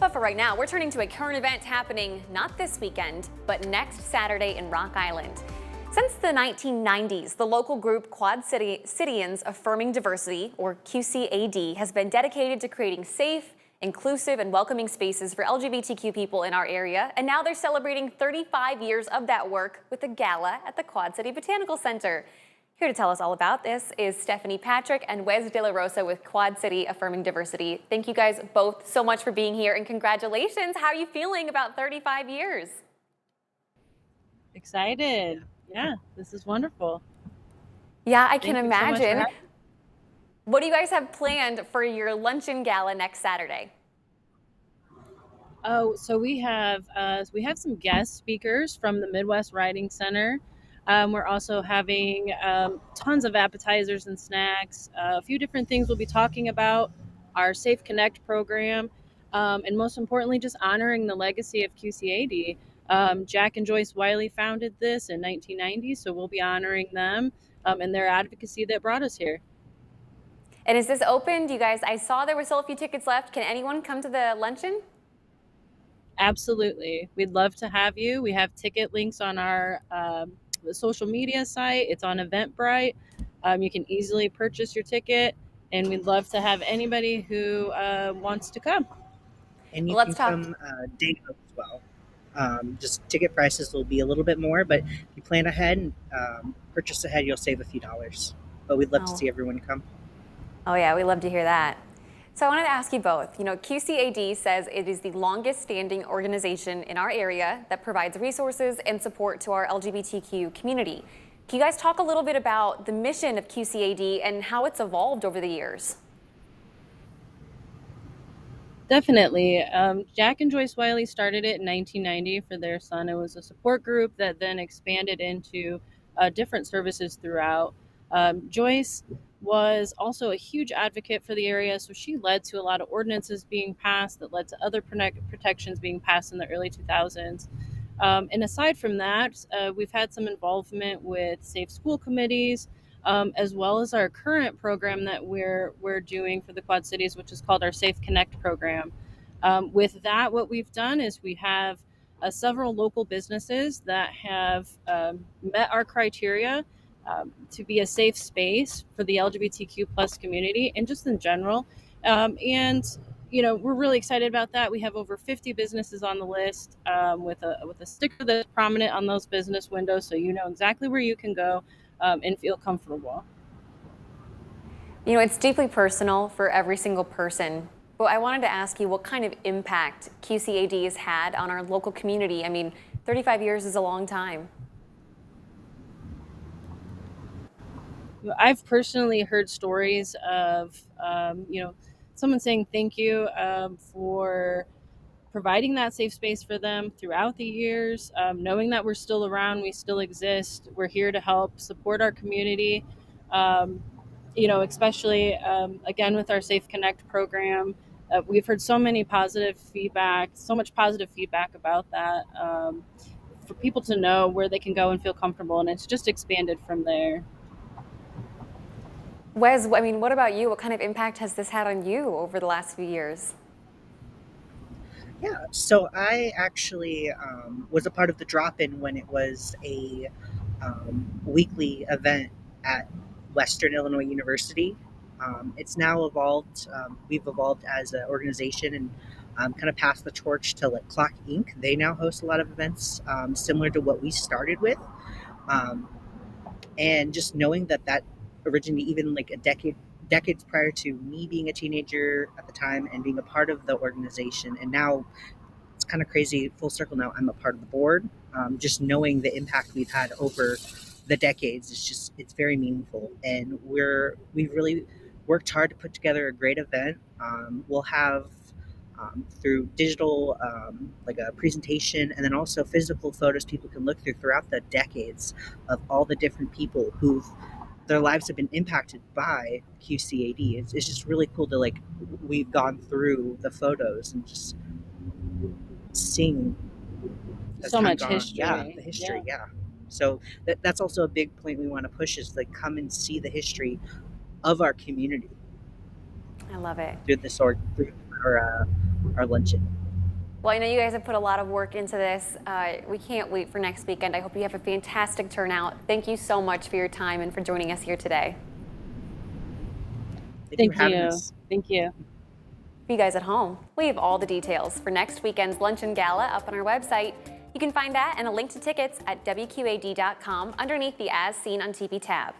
But for right now, we're turning to a current event happening not this weekend, but next Saturday in Rock Island. Since the 1990s, the local group Citians Affirming Diversity, or QCAD, has been dedicated to creating safe, inclusive, and welcoming spaces for LGBTQ people in our area. And now they're celebrating 35 years of that work with a gala at the Quad City Botanical Center. Here to tell us all about this is Stephanie Patrick and Wes De La Rosa with Quad City Affirming Diversity. Thank you guys both so much for being here, and congratulations. How are you feeling about 35 years? Excited. Yeah, this is wonderful. Yeah, I can Thank you so much for imagine. having me. What do you guys have planned for your luncheon gala next Saturday? Oh, so we have some guest speakers from the Midwest Writing Center. We're also having tons of appetizers and snacks. A few different things we'll be talking about, our Safe Connect program, and most importantly, just honoring the legacy of QCAD. Jack and Joyce Wiley founded this in 1990, so we'll be honoring them and their advocacy that brought us here. And is this open? Do you guys, I saw there were still a few tickets left. Can anyone come to the luncheon? Absolutely. We'd love to have you. We have ticket links on our social media site. It's on Eventbrite. You can easily purchase your ticket, and we'd love to have anybody who wants to come. And you Let's can talk. come day of as well. Just ticket prices will be a little bit more, but if you plan ahead and purchase ahead, you'll save a few dollars. But we'd love to see everyone come. Oh yeah, we love to hear that. So I wanted to ask you both, QCAD says it is the longest standing organization in our area that provides resources and support to our LGBTQ community. Can you guys talk a little bit about the mission of QCAD and how it's evolved over the years? Definitely. Jack and Joyce Wiley started it in 1990 for their son. It was a support group that then expanded into different services throughout. Joyce was also a huge advocate for the area, so she led to a lot of ordinances being passed that led to other protections being passed in the early 2000s. And aside from that, we've had some involvement with safe school committees, as well as our current program that we're doing for the Quad Cities, which is called our Safe Connect program. With that, what we've done is we have several local businesses that have met our criteria to be a safe space for the LGBTQ plus community and just in general. And we're really excited about that. We have over 50 businesses on the list with a sticker that's prominent on those business windows, so you know exactly where you can go and feel comfortable. It's deeply personal for every single person. But I wanted to ask you what kind of impact QCAD has had on our local community. I mean, 35 years is a long time. I've personally heard stories of, someone saying thank you for providing that safe space for them throughout the years, knowing that we're still around, we still exist, we're here to help support our community, especially, again, with our Safe Connect program. We've heard so much positive feedback about that, for people to know where they can go and feel comfortable, and it's just expanded from there. Wes, what about you? What kind of impact has this had on you over the last few years? Yeah, so I actually was a part of the drop-in when it was a weekly event at Western Illinois University. It's now evolved. We've evolved as an organization and kind of passed the torch to Clock Inc. They now host a lot of events similar to what we started with. And just knowing that originated even a decades prior to me being a teenager at the time and being a part of the organization, and now it's kind of crazy, full circle, now I'm a part of the board. Just knowing the impact we've had over the decades, it's very meaningful, and we've really worked hard to put together a great event. We'll have through digital, a presentation, and then also physical photos people can look through throughout the decades of all the different people their lives have been impacted by QCAD. It's just really cool to we've gone through the photos and just seeing So much history. Yeah, the history. Yeah. So that's also a big point we want to push is come and see the history of our community. I love it. Through our luncheon. Well, I know you guys have put a lot of work into this. We can't wait for next weekend. I hope you have a fantastic turnout. Thank you so much for your time and for joining us here today. Thank you for having us. Thank you. For you guys at home, we have all the details for next weekend's Luncheon Gala up on our website. You can find that and a link to tickets at WQAD.com underneath the As Seen on TV tab.